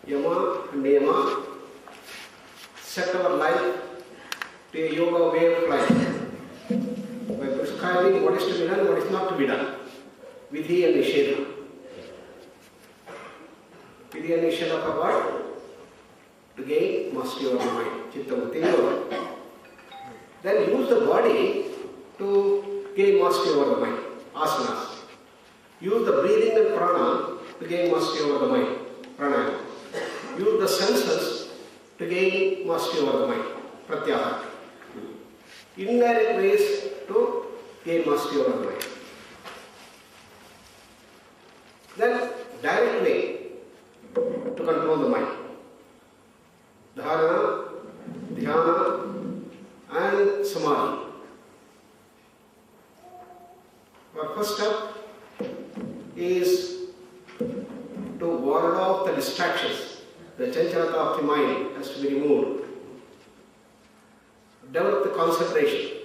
Yama and Niyama set our life to a yoga way of life by prescribing what is to be done, what is not to be done. Vidhi and Nishedha. Vidhi and Nishedha for what? To gain mastery over the mind. Chitta Vritti Yoga. Then use the body to gain mastery over the mind. Asanas. Use the breathing and prana to gain mastery over the mind. Pranayama. Use the senses to gain mastery over the mind. Pratyahara. Indirect ways to gain mastery over the mind. Then direct way to control the mind. Dharana, dhyana and samadhi. Our first step is to ward off the distractions. The chanchalata of the mind has to be removed. Develop the concentration.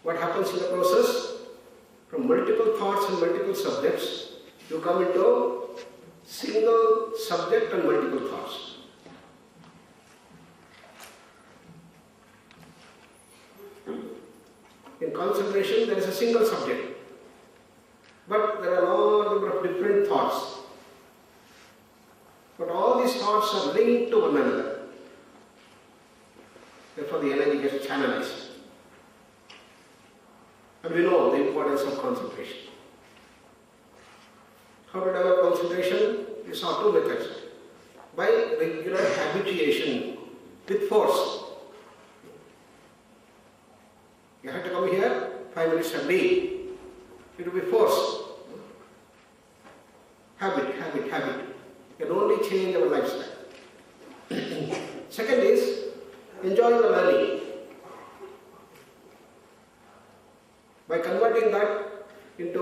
What happens in the process? From multiple thoughts and multiple subjects, you come into single subject and multiple thoughts. In concentration, there is a single subject, but there are a number of different thoughts. But all these thoughts are linked to one another. Therefore, the energy gets channelized. And we know the importance of concentration. How to develop concentration? We saw two methods. By regular habituation with force. You have to come here 5 minutes a day. It will be force. Habit. You can only change our lifestyle. Second is, enjoy the learning. By converting that into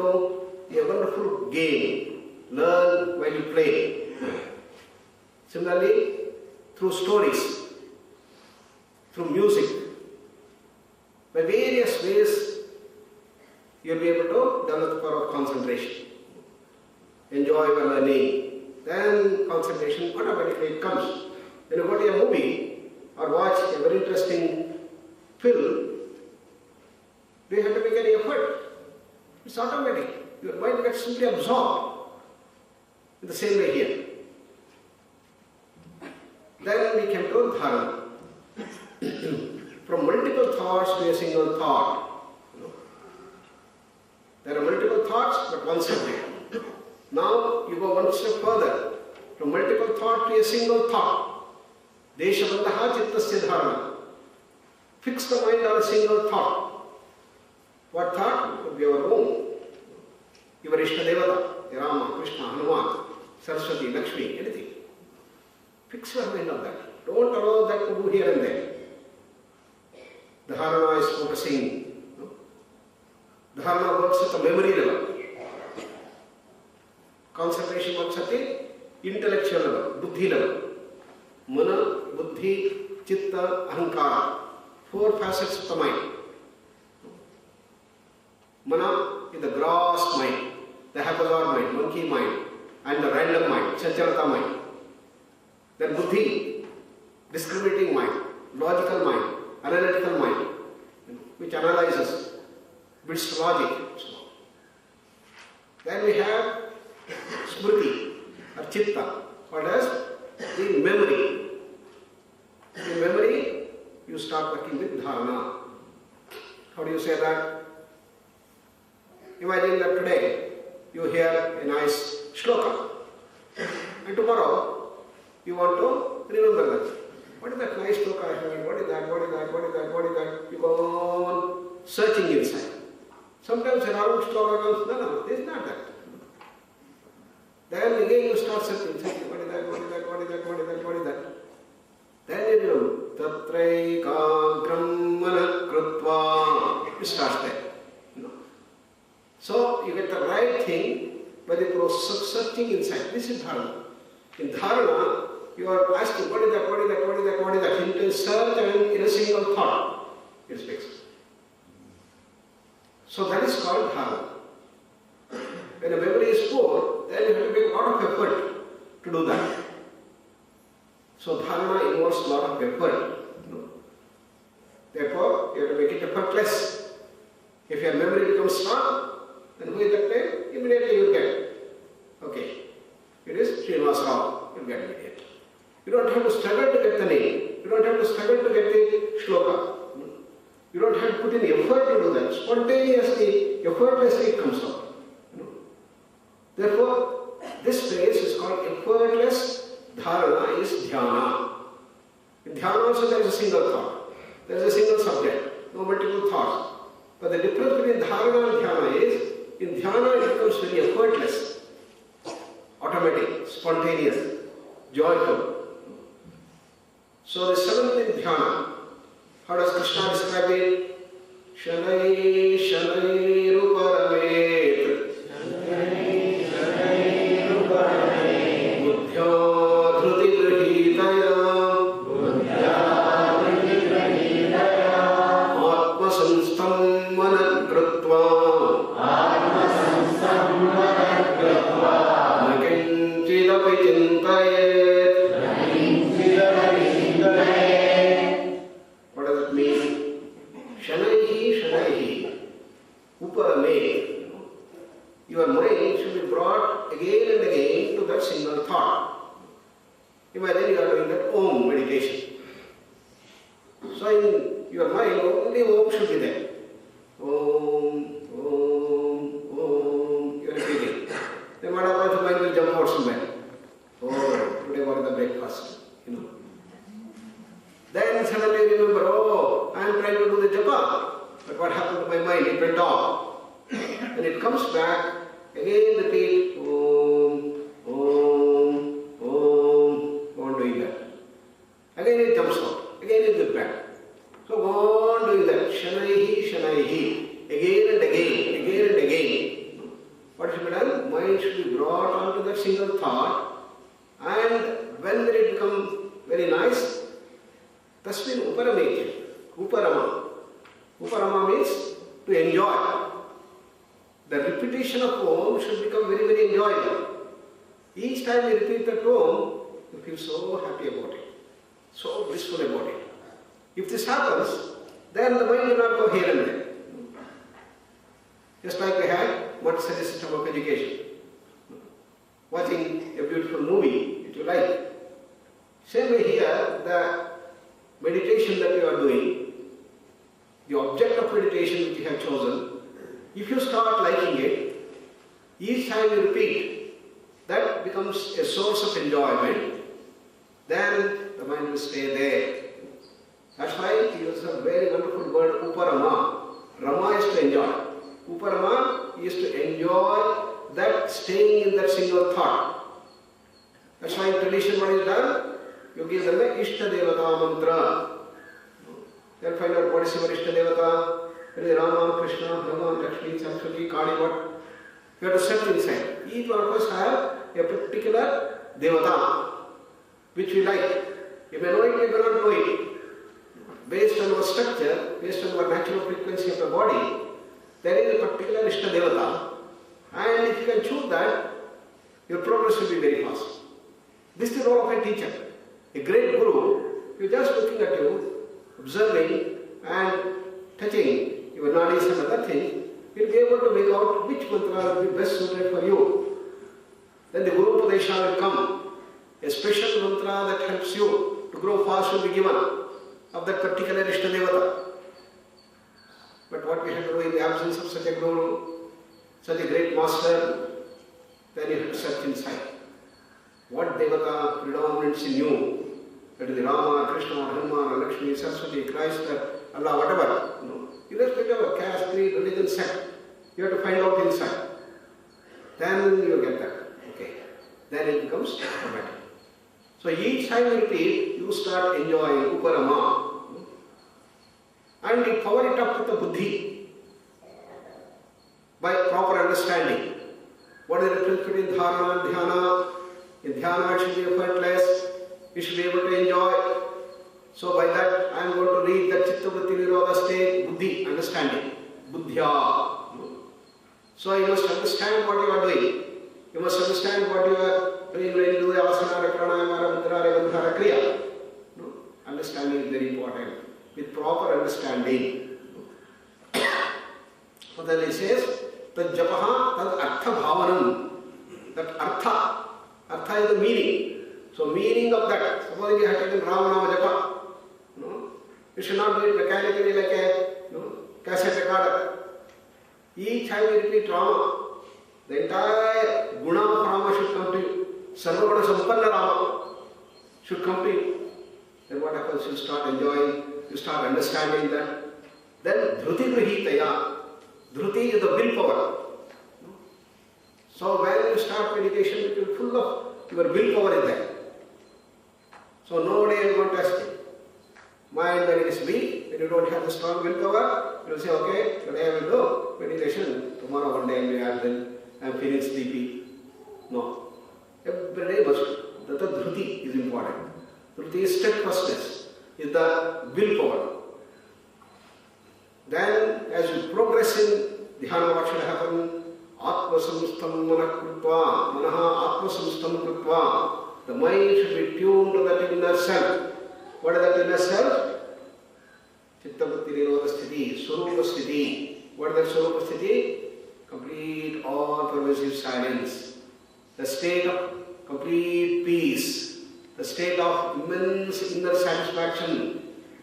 a wonderful game, learn while you play. Similarly, through stories, through music, by various ways, you will be able to develop the power of concentration. Enjoy your learning. Then concentration automatically comes. When you go to a movie or watch a very interesting film, do you have to make any effort? It's automatic. Your mind gets simply absorbed. In the same way here. Then we can do dharana. From multiple thoughts to a single thought. There are multiple thoughts, but one subject. Now you go one step further. From multiple thought to a single thought. Deshabandaha chittasya dharana. Fix the mind on a single thought. What thought? Would be our own. Your Ishtadevata, Rama, Krishna, Hanuman, Saraswati, Lakshmi, anything. Fix your mind on that. Don't allow that to go here and there. Dharana is focusing. Dharana works at the memory level. Concentration works at the intellectual level, buddhi level. Mana, buddhi, chitta, ahankara. 4 facets of the mind. Mana is the gross mind, the haphazard mind, monkey mind, and the random mind, chanchalata mind. Then buddhi, discriminating mind, logical mind, analytical mind, which analyzes, builds logic. Then we have smriti, or chitta, what is the memory. In memory, you start working with dharana. How do you say that? Imagine that today you hear a nice shloka, and tomorrow you want to remember that. What is that nice shloka I heard? What is that? You go on searching inside. Sometimes a wrong shloka comes, no, this is not that. Then again you start searching, what is that? Then you know, tatraikagram manakrutva. It starts there. So you get the right thing by the process of searching inside. This is dharana. In dharana, you are asking, what is that? You can search and in a single thought, it's fixed. So that is called dharana. When a memory is poor, then you have to make a lot of effort to do that. So dharana involves a lot of effort. Therefore, you have to make it effortless. If your memory becomes strong, then who is that name? Immediately you will get. Okay. It is Srinivasa Rao. You will get immediately. You don't have to struggle to get the name. You don't have to struggle to get the shloka. You don't have to put in effort to do that. Spontaneously, effortlessly it comes out. Therefore, this phase is called effortless dharana is dhyana. In dhyana also there is a single thought. There is a single subject, no multiple thoughts. But the difference between dharana and dhyana is, in dhyana it becomes very effortless, automatic, spontaneous, joyful. So the seventh in dhyana, how does Krishna describe it? Shanai Shanai Ruparamet Buddhya Dhruti Grihitaya Atma Sanstam Manakritva Nakinchidapi Chintayet. What does it mean? Shanaihi Shanaihi Uparame. Your mind should be brought again and again to that single thought. Imagine you are doing that Om meditation. So in your mind, only Om should be there. Om, Om, Om. You are repeating. Then what happens? The mind will jump out somewhere. Oh, today what is the breakfast? Then suddenly you remember, oh, I am trying to do the japa. But what happened to my mind? It went off. And it comes back, again repeat, Om, Om, Om, go on doing that. Again it jumps out, again it goes back. So go on doing that, Shanaihi, Shanaihi, again and again, again and again. What should be done? Mind should be brought onto that single thought, and when will it become very nice? Tasmin Uparamekya, Uparama. Uparama means to enjoy. The repetition of Om should become very, very enjoyable. Each time you repeat that Om, you feel so happy about it, so blissful about it. If this happens, then the mind will not go here and there. Just like we had Montessori system of education. Watching a beautiful movie that you like. Same way here, the meditation that you are doing, the object of meditation which you have chosen, if you start liking it, each time you repeat, that becomes a source of enjoyment, then the mind will stay there. That's why he uses a very wonderful word, Uparama. Rama is to enjoy. Uparama is to enjoy that staying in that single thought. That's why in tradition what is done? You give them the Ishta Devata mantra. They'll find out what is your Ishta Devata. It is Rama, Krishna, Bhagavan, Lakshmi, Saraswati, Kali, what? You have to search inside. Each one of us have a particular Devata which we like. You may know it, you may not know it. Based on our structure, based on our natural frequency of the body, there is a particular Ishta Devata. And if you can choose that, your progress will be very fast. This is the role of a teacher. A great guru, he is just looking at you, observing and touching your nadis and other things, he will be able to make out which mantra will be best suited for you. Then the Guru Upadesha will come. A special mantra that helps you to grow fast will be given of that particular Ishta Devata. But what we have to do in the absence of such a Guru, such a great master, then you have to search inside. What Devata predominates in you? That is Rama, Krishna, Hanuman, Lakshmi, Saraswati, Christ, Allah, whatever. Irrespective of caste, creed, religion, sect, you have to find out inside. Then you get that. Okay. Then it becomes automatic. So each time you repeat, you start enjoying Uparama. And you power it up with the buddhi by proper understanding. What is the difference between dharana and dhyana? In dhyana it should be effortless. You should be able to enjoy. So by that I am going to read that Chitta Vritti Nirodha state, buddhi, understanding. Buddhya. So you must understand what you are doing. You must understand what you are doing when you do the asana, pranayama, mudra, bandhara, kriya. understanding is very important. With proper understanding. So then he says, tad japaha tad artha bhavanam. That artha is the meaning. So meaning of that, suppose you have taken Ramanama japa, you should not do it mechanically like a cassette recorder. Each time you repeat Rama, the entire guna of Rama should come to you. Sarvaguna Sampanna Rama should come to you. Then what happens? You start enjoying, you start understanding that. Then dhruti grihitaya. Dhruti is the willpower. So when you start meditation, it will be full of your willpower in there. So nobody will want to test you. Mind when it is weak, when you don't have the strong willpower, you will say, okay, today I will do meditation. Tomorrow one day I will add then I am feeling sleepy. No. Every day must. The dhruti is important. Dhruti is steadfastness, is the willpower. Then as you progress in dhyana, what should happen? Atma samstam manakritva, manaha atma samstam kritva. The mind should be tuned to that inner self. What is that inner self? Chitta vritti nirodha sthiti, swarupa sthiti. What is that swarupa sthiti? Complete all-pervasive silence. The state of complete peace. The state of immense inner satisfaction.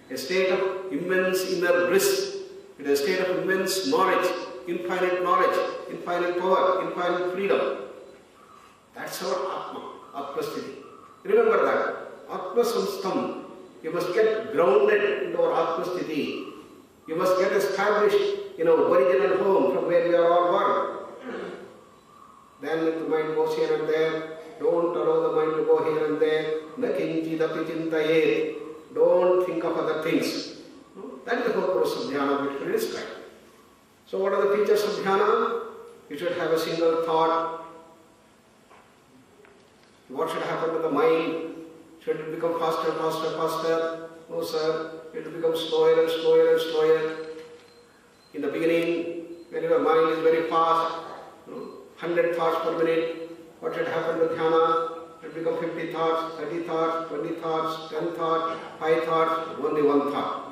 A state of immense inner bliss. It is a state of immense knowledge, infinite power, infinite freedom. That's our Atma sthiti. Remember that. Atma samstam. You must get grounded into our Atma sthiti. You must get established in our original home from where we are all born. Then if the mind goes here and there, don't allow the mind to go here and there. Na kinchidapi chintaye. Don't think of other things. That is the whole process of dhyana which we describe. So what are the features of dhyana? You should have a single thought. What should happen to the mind? Should it become faster, faster, faster? No sir, it will become slower and slower and slower. In the beginning, when your mind is very fast, 100 thoughts per minute, what should happen to dhyana? It will become 50 thoughts, 30 thoughts, 20 thoughts, 10 thoughts, 5 thoughts, only one thought.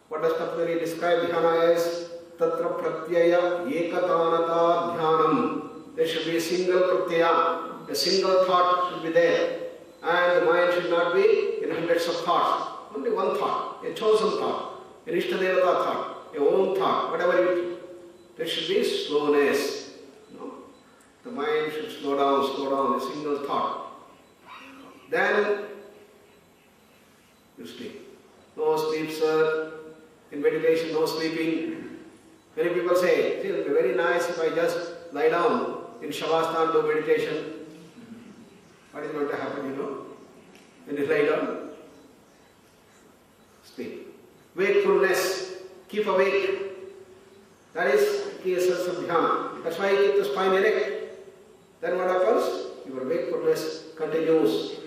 What does Patanjali describe dhyana as? Tatra pratyaya ekatanata dhyanam. There should be a single pratyaya, a single thought should be there. And the mind should not be in hundreds of thoughts. Only one thought, a chosen thought, an Ishtadevata thought, a own thought, whatever it is. There should be slowness. The mind should slow down, a single thought. Then you sleep. No sleep, sir. In meditation, no sleeping. Many people say, it will be very nice if I just lie down in Shavasana and do meditation. What is going to happen, when you lie down? Sleep. Wakefulness. Keep awake. That is the essence of dhyana. That's why you keep the spine erect. Then what happens? Your wakefulness continues.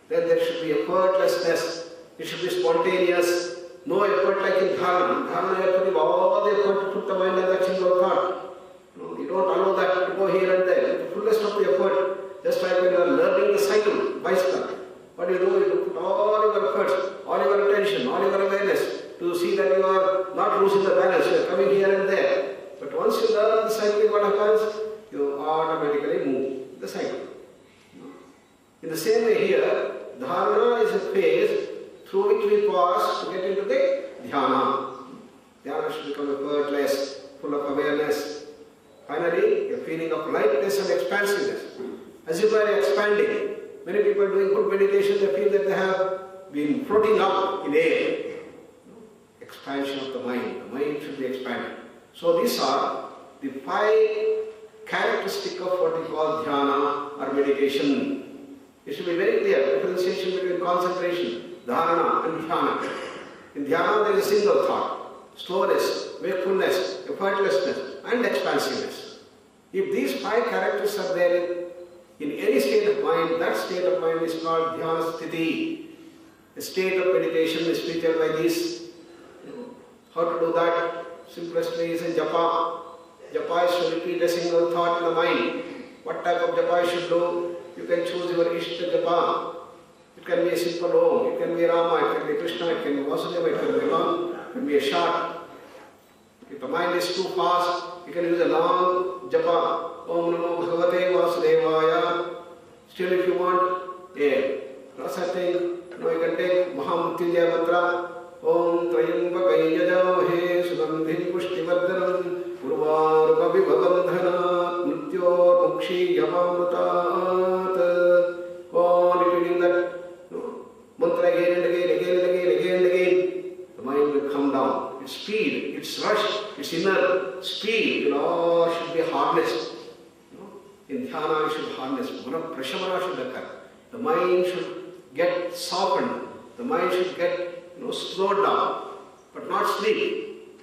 Then there should be effortlessness. It should be spontaneous. No effort like in dharana. Dharana, you have to give all the effort to put the mind on that single thought. You don't allow that to go here and there. The fullest of the effort, just like when you are learning the cycle, bicycle. What do? You put all your efforts, all your attention, all your awareness to see that you are not losing the balance. You are coming here and there. But once you learn the cycling, what happens? You automatically move the cycle. In the same way here, dharana is a phase through which we pass to get into the dhyana. Dhyana should become effortless, full of awareness. Finally, a feeling of lightness and expansiveness. As if we are expanding. Many people doing good meditation, they feel that they have been floating up in air. Expansion of the mind. The mind should be expanded. So these are the 5 characteristics of what we call dhyana or meditation. It should be very clear, differentiation between concentration, dharana and dhyana. In dhyana there is a single thought, slowness, wakefulness, effortlessness and expansiveness. If these 5 characters are there in any state of mind, that state of mind is called dhyana sthiti. A state of meditation is featured by this. How to do that? Simplest way is in japa. Japa is to repeat a single thought in the mind. What type of japa you should do? You can choose your Ishta japa. It can be a simple Om, it can be Rama, it can be Krishna, it can be Vasudeva, it can be long, it can be a short. If the mind is too fast, you can use a long japa, Om Namo Bhagavate Vasudevaya. Still, if you want a rasa thing, you can take Mahamrityunjaya mantra, Om Trayambaka Yajamahe Sugandhim Pushtivardhanam Purvaruka Vibhavandhana Nrityor Mukshi Yamamrutat. On repeating that mantra again and again, again and again, again and again, the mind will come down. Its speed, its rush, its inner speed, all should be harnessed. In dhyana, you should harness. Prashamana should occur. The mind should get softened. The mind should get slowed down, but not sleep.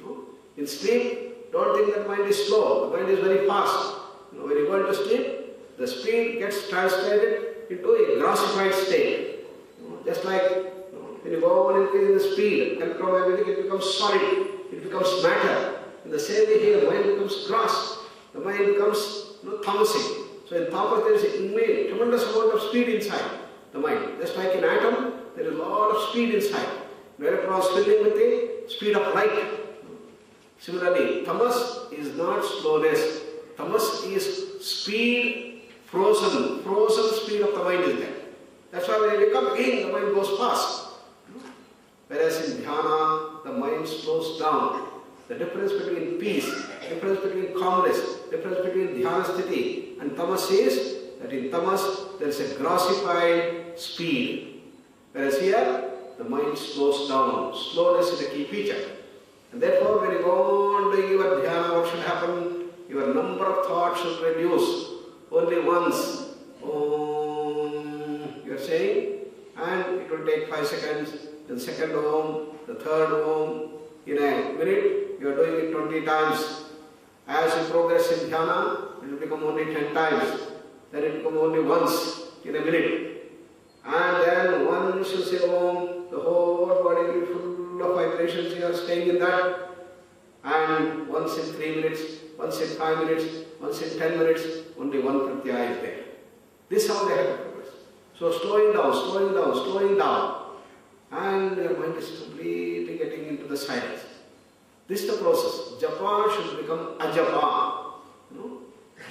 In sleep, don't think that mind is slow. The mind is very fast. When you go into sleep, the speed gets translated into a grossified state. Just like when you go on increasing the speed, electromagnetic, it becomes solid, it becomes matter. In the same way here, the mind becomes gross. The mind becomes tamasic. So in tapas there is a tremendous amount of speed inside the mind. Just like in atom, there is a lot of speed inside. The electrons filling with the speed of light. Similarly, tamas is not slowness. Tamas is speed, frozen speed of the mind is there. That's why when you wake up again, the mind goes fast. Whereas in dhyana, the mind slows down. The difference between peace, difference between calmness, difference between dhyana sthiti and tamas is that in tamas there is a grossified speed. Whereas here, the mind slows down. Slowness is a key feature. And therefore, when you go on doing your dhyana, what should happen? Your number of thoughts should reduce. Only once. Om, you are saying, and it will take 5 seconds. Then second Om, the third Om. In a minute, you are doing it 20 times. As you progress in dhyana, it will become only 10 times. Then it will become only once in a minute. And then once you say Om, the whole body will be full of vibrations. You are staying in that. And once in 3 minutes, once in 5 minutes, once in 10 minutes, only one pratyaya is there. This is how they have to progress. So slowing down, slowing down, slowing down. And your mind is completely getting into the silence. This is the process. Japa should become ajapa.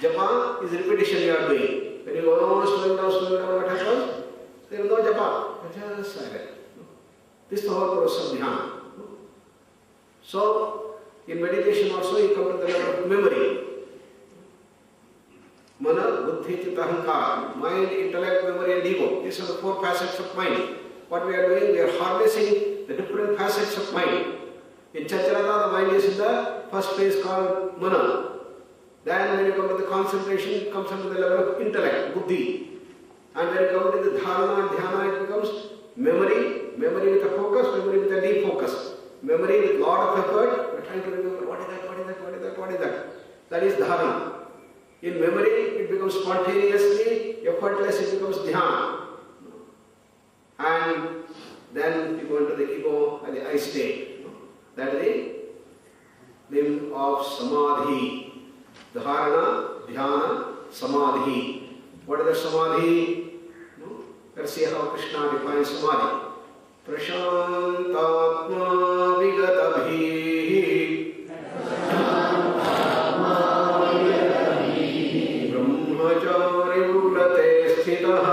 Japa is repetition you are doing. When you go on slowing down, what happens? There is no japa. Just silent. This is the whole process of dhyana. So, in meditation also you come to the level of memory. Mana, buddhi, chitta, ahankara. Mind, intellect, memory and ego. These are the 4 facets of mind. What we are doing, we are harnessing the different facets of mind. In Chacharata, the mind is in the first phase called mana. Then when you come to the concentration, it comes under the level of intellect, buddhi. And when you come to the dharana, dhyana, it becomes memory, memory with a focus, memory with a deep focus. Memory with lot of effort, we are trying to remember what is that, what is that, what is that, what is that. That is dharana. In memory, it becomes spontaneously, effortless, it becomes dhyana. And then you go into the ego and the I state. That is the limb of samadhi. Dharana, dhyana, samadhi. What is the samadhi? Let's see how Krishna defines samadhi. Prashantatma vigatabhi brahmachari ulate sthitaha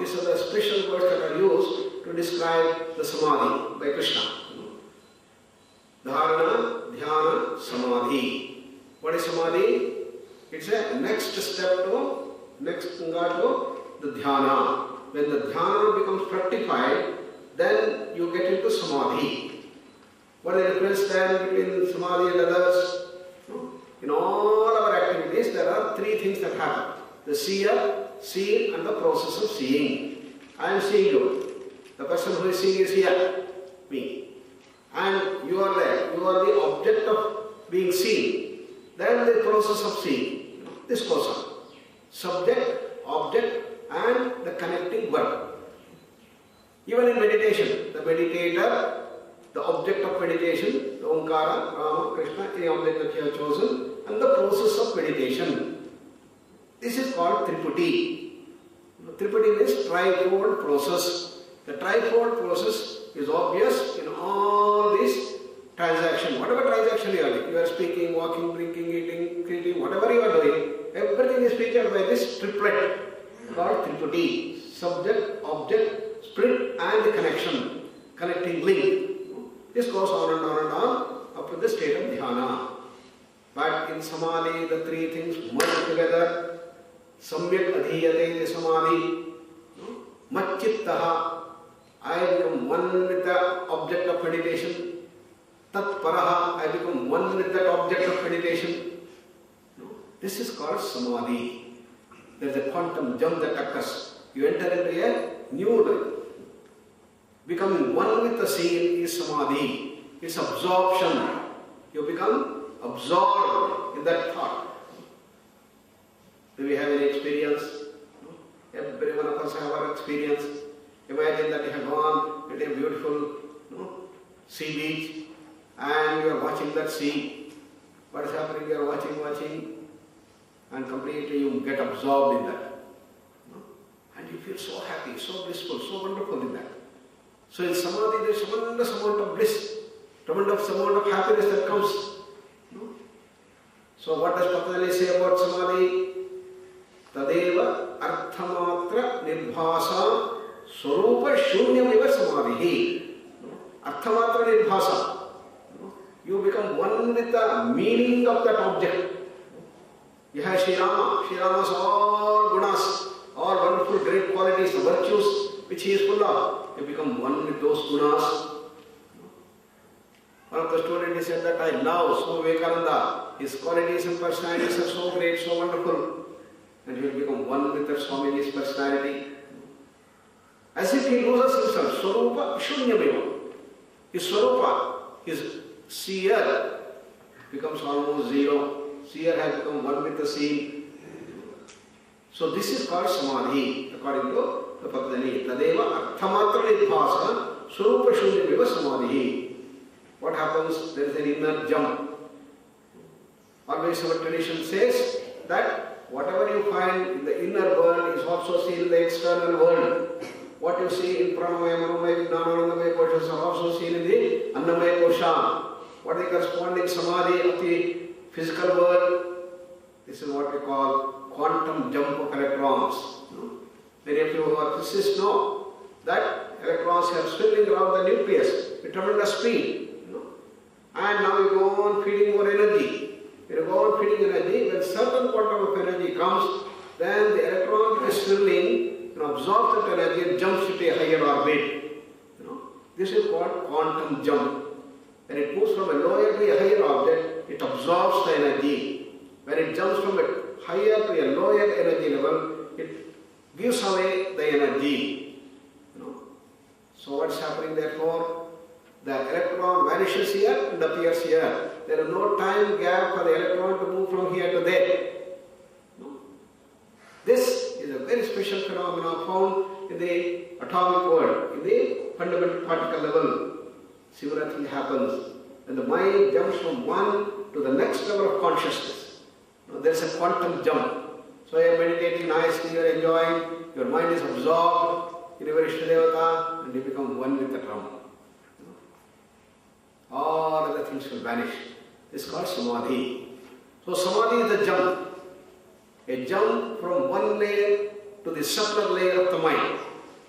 These are the special words that are used to describe the samadhi by Krishna. Dharana, dhyana, samadhi. What is samadhi? It's a next step to, next to the dhyana. When the dhyana becomes fructified, then you get into samadhi. What is the difference then between samadhi and others? In all our activities, there are 3 things that happen. The seer, seen, and the process of seeing. I am seeing you. The person who is seeing is here, me. And you are there. You are the object of being seen. Then the process of seeing. This goes on. Subject, object, and the connecting verb. Even in meditation, the meditator, the object of meditation, the Omkara, Rama, Krishna, any object that you have chosen, and the process of meditation. This is called Triputi. Triputi means trifold process. The trifold process is obvious in all these transactions. Whatever transaction you are doing, you are speaking, walking, drinking, eating, creating, whatever you are doing, everything is featured by this triplet called Triputi. Subject, object, spirit, and the connection, connecting link. This goes on and on and on up to the state of dhyana. But in samadhi, the three things merge together. Samyak adhiyate the samadhi. Macchittaha, I become one with the object of meditation. Tat paraha, I become one with that object of meditation. This is called samadhi. There is a quantum jump that occurs. You enter into a new life. Becoming one with the scene is samadhi. It's absorption. You become absorbed in that thought. Do we have any experience? Every one of us have our experience. Imagine that you have gone to a beautiful sea beach and you are watching that sea. What is happening? You are watching, and completely you get absorbed in that. And you feel so happy, so blissful, so wonderful in that. So in samadhi there is tremendous amount of bliss, tremendous amount of happiness that comes. So what does Patanjali say about samadhi? Tadeva arthamatra nirbhasa swarupa shunyamiva samadhi. Arthamatra nirbhasa. You become one with the meaning of that object. You have Sri Rama. Sri Rama's all gunas, all wonderful great qualities, the virtues which he is full of. You become one with those gunas. One of the students said that I love Swami Vivekananda. His qualities and personalities are so great, so wonderful. And he will become one with that Swami's personality. As if he loses himself. Swarupa Shunyameva. His Swarupa, his seer, becomes almost zero. Seer has become one with the scene. So this is called samadhi, according to the Patanjali. Tadeva arthamatra nidbhasa swarupa shunyameva samadhi. What happens? There is an inner jump. Always our tradition says that whatever you find in the inner world is also seen in the external world. What you see in pranamaya, manamaya, vijnana, anandamaya koshas are also seen in the annamaya kosha. What is the corresponding samadhi of the physical world? This is what we call quantum jump of electrons. Many of you who are physicists know that electrons are swirling around the nucleus with tremendous speed. And now you go on feeding more energy. You go on feeding energy. When certain quantum of energy comes, then the electron is swirling and absorbs that energy and jumps to a higher orbit. This is called quantum jump. When it moves from a lower to a higher object, it absorbs the energy. When it jumps from a higher to a lower energy level, it gives away the energy. So what is happening therefore? The electron vanishes here and appears here. There is no time gap for the electron to move from here to there. This is a very special phenomenon found in the atomic world, in the fundamental particle level. Similar thing happens when the mind jumps from one to the next level of consciousness. There is a quantum jump. So you are meditating nicely, you are enjoying, your mind is absorbed in a very Ishtadevata and you become one with the drum. All other things will vanish. This is called samadhi. So samadhi is a jump. A jump from one layer to the subtler layer of the mind.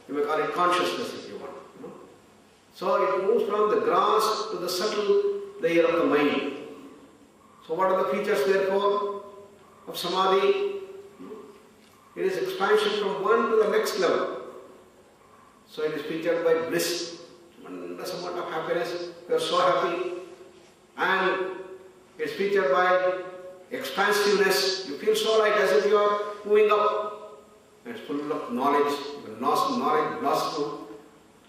You may call it consciousness if you want. So it moves from the gross to the subtle layer of the mind. So what are the features therefore of samadhi? It is expansion from one to the next level. So it is featured by bliss, tremendous amount of happiness. You are so happy. And it is featured by expansiveness. You feel so light as if you are moving up. It's full of knowledge. You lost knowledge, blossom.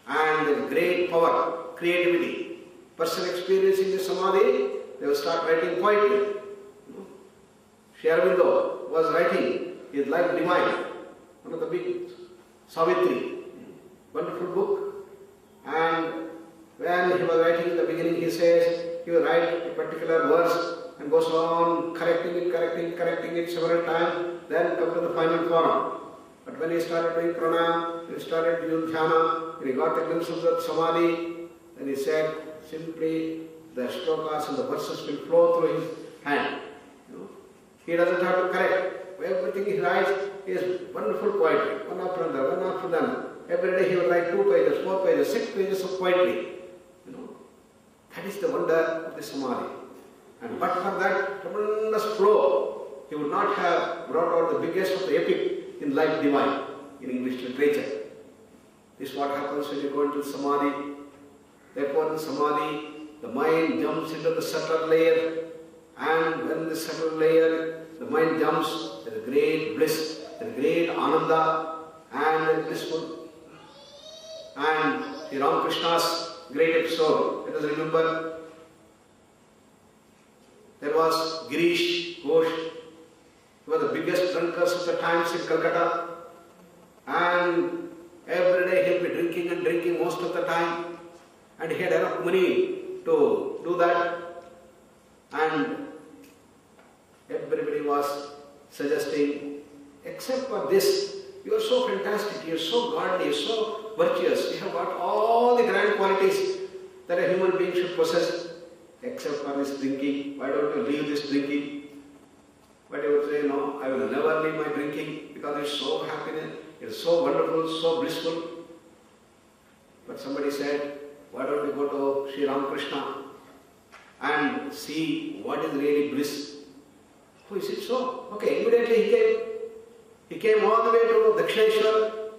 And there is great power, creativity. Person experiencing the samadhi, they will start writing poetry. Sri Aurobindo was writing his Life Divine, one of the big Savitri, wonderful book. And when he was writing in the beginning, he says he will write a particular verse and goes on correcting it several times, then come to the final form. But when he started doing pranayam, he started doing dhyana, when he got the glimpse of that samadhi, then he said simply the shlokas and the verses will flow through his hand. He doesn't have to correct. Everything he writes is wonderful poetry, one after another. Every day he will write 2 pages, 4 pages, 6 pages of poetry. That is the wonder of the samadhi. And but for that tremendous flow, he would not have brought out the biggest of the epic in Life Divine, in English literature. This is what happens when you go into samadhi. Therefore in samadhi, the mind jumps into the subtle layer, and when the subtle layer, the mind jumps, there is great bliss, there is great ananda, and there is blissful. And Sri Ramakrishna's great episode, let us remember, there was Girish Ghosh, he was the biggest drunkard of the times in Calcutta, and every day he will be drinking and drinking most of the time, and he had enough money to do that, and everybody was suggesting, except for this, you are so fantastic, you are so godly, you are so virtuous, you have got all the grand qualities that a human being should possess, except for this drinking. Why don't you leave this drinking? But he would say, no, I will never leave my drinking because it's so happiness, it's so wonderful, so blissful. But somebody said, why don't you go to Sri Ramakrishna and see what is really bliss? Oh, is it so? Okay, immediately he came. He came all the way to Dakshineshwar,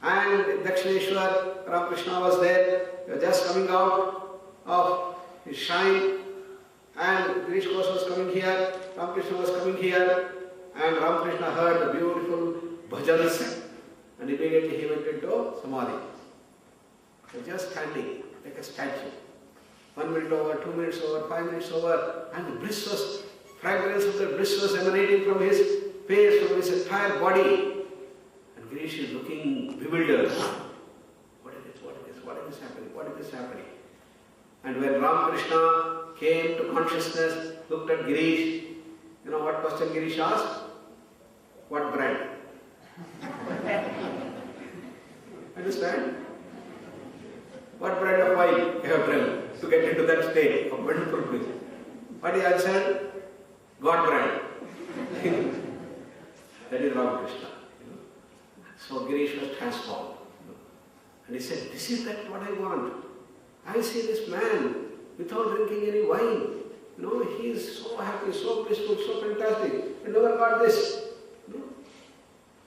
and in Dakshineshwar, Ramakrishna was there. He was just coming out of his shrine, and Girish Ghosh was coming here, Ramakrishna was coming here, and Ramakrishna heard the beautiful bhajans, and immediately he went into samadhi. He was just standing like a statue. 1 minute over, 2 minutes over, 5 minutes over, and the bliss was, fragrance of the bliss was emanating from his face, from his entire body. And Girish is looking bewildered. What is this? What is this? What is this happening? What is this happening? And when Ramakrishna came to consciousness, looked at Girish, you know what question Girish asked? What brand? Understand? What brand of wine you have drunk to get into that state of wonderful bliss? What he answered? God brand. That is Ramakrishna. So Girish was transformed. And he said, this is that what I want. I see this man without drinking any wine. He is so happy, so blissful, so fantastic. I never got this.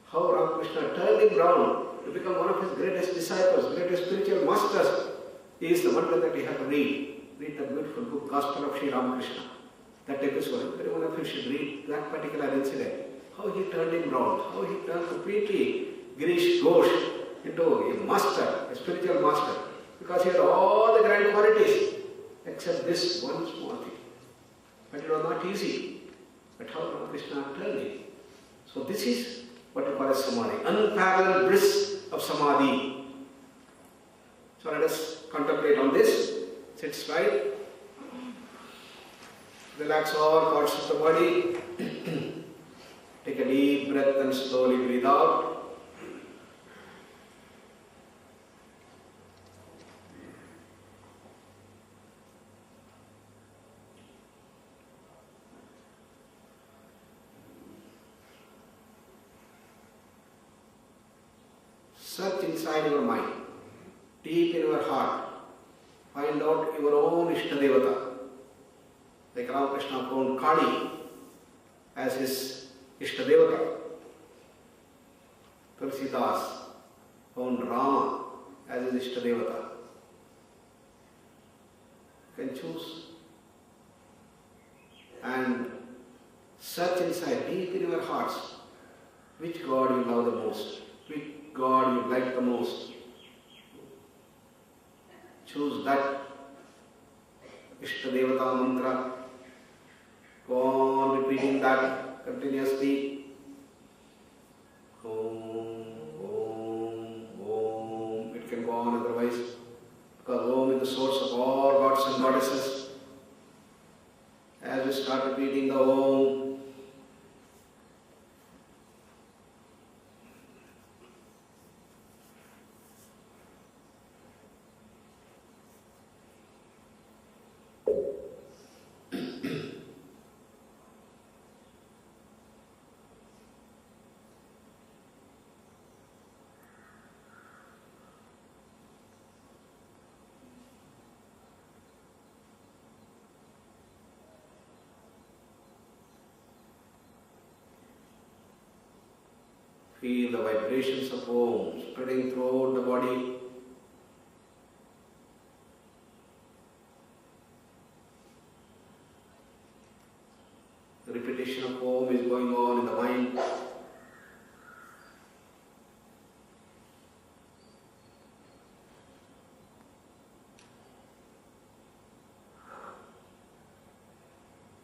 How Ramakrishna turned him round to become one of his greatest disciples, greatest spiritual masters. Is the wonder that we have to read. Read the beautiful book, Gospel of Sri Ramakrishna. That episode, every one of you should read that particular incident. How he turned him round, how he turned completely Girish Ghosh into a master, a spiritual master. Because he had all the grand qualities, except this one small thing. But it was not easy. But how Ramakrishna turned him. So this is what we call as samadhi, unparalleled bliss of samadhi. So let us contemplate on this. Sit straight. Relax all parts of the body. Take a deep breath and slowly breathe out. Search inside your mind, deep in your heart. Find out your own Ishtadevata. Like Ramakrishna found Kali as his Ishtadevata. Tulsidas found Rama as his Ishtadevata. You can choose and search inside, deep in your hearts, which God you love the most, which God you like the most. Choose that Ishtadevata mantra. Go on repeating that continuously. Om, Om, Om. It can go on otherwise, because Om is the source of all gods and goddesses. As we start repeating the Om, feel the vibrations of Om spreading throughout the body. The repetition of Om is going on in the mind.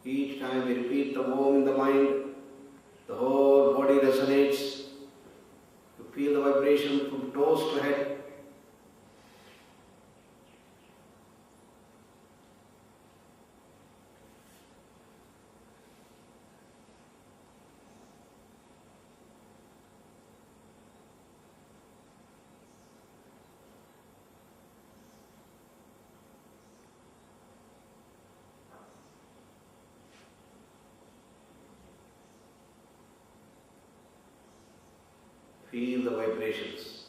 Each time we repeat the Om in the mind, the whole body resonates. You feel the vibration from toes to head. Feel the vibrations.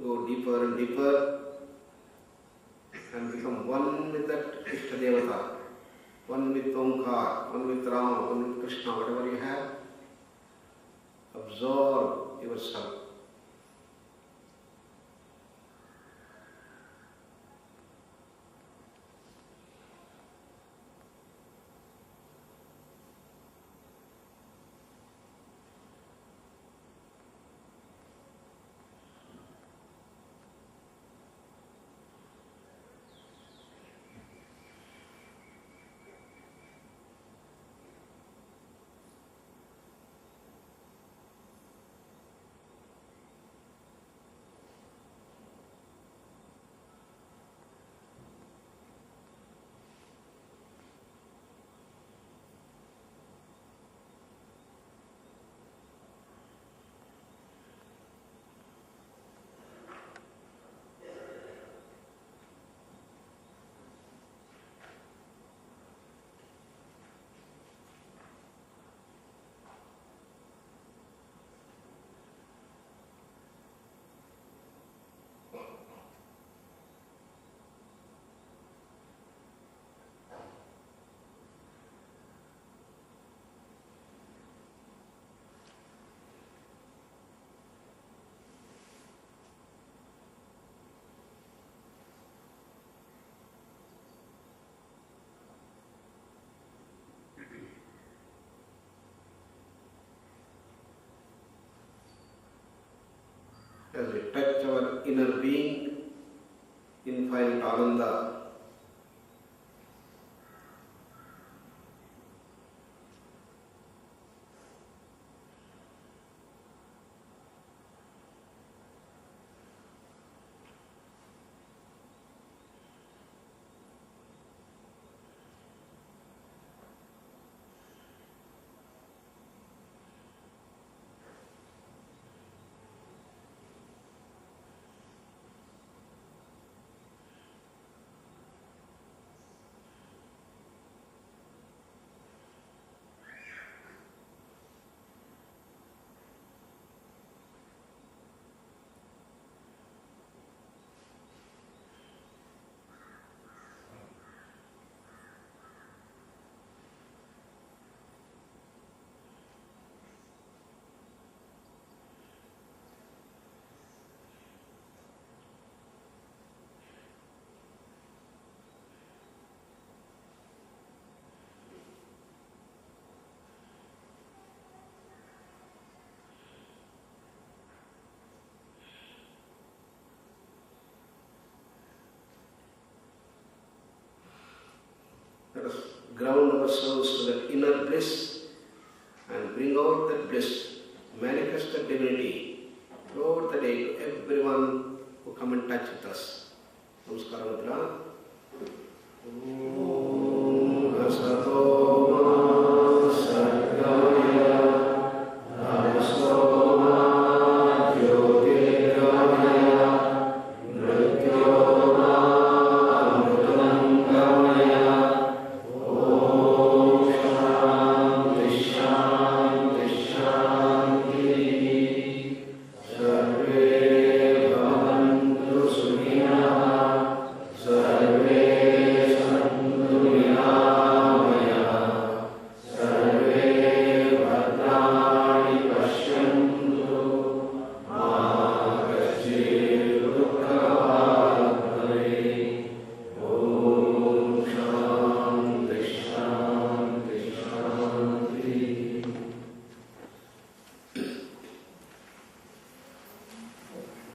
Go deeper and deeper and become one with that Ishtadevata, one with Omkar, one with Rama, one with Krishna, whatever you have. Absorb yourself. as we touch our inner being, infinite Ananda. Let us ground ourselves to that inner bliss and bring out that bliss, manifest that divinity throughout the day to everyone who come in touch with us. Namaskara Mudra. Om Asato